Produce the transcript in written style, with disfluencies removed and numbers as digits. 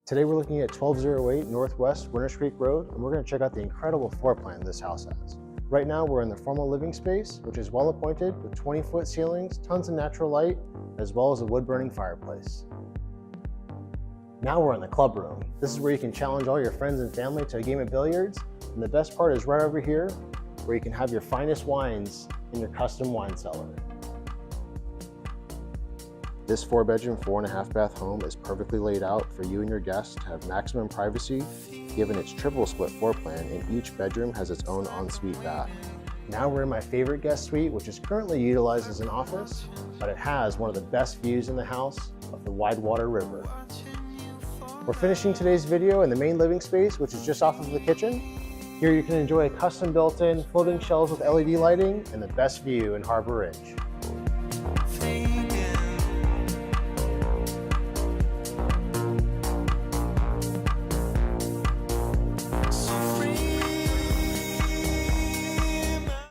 Today we're looking at 1208 Northwest Winners Creek Road, and we're going to check out the incredible floor plan this house has. Right now we're in the formal living space, which is well appointed with 20-foot ceilings, tons of natural light, as well as a wood-burning fireplace. Now we're in the club room. This is where you can challenge all your friends and family to a game of billiards, and the best part is right over here, where you can have your finest wines in your custom wine cellar. This 4-bedroom, 4.5 bath home is perfectly laid out for you and your guests to have maximum privacy, given its triple split floor plan, and each bedroom has its own ensuite bath. Now we're in my favorite guest suite, which is currently utilized as an office, but it has one of the best views in the house of the Widewater River. We're finishing today's video in the main living space, which is just off of the kitchen. Here you can enjoy a custom built-in floating shelves with LED lighting and the best view in Harbour Ridge.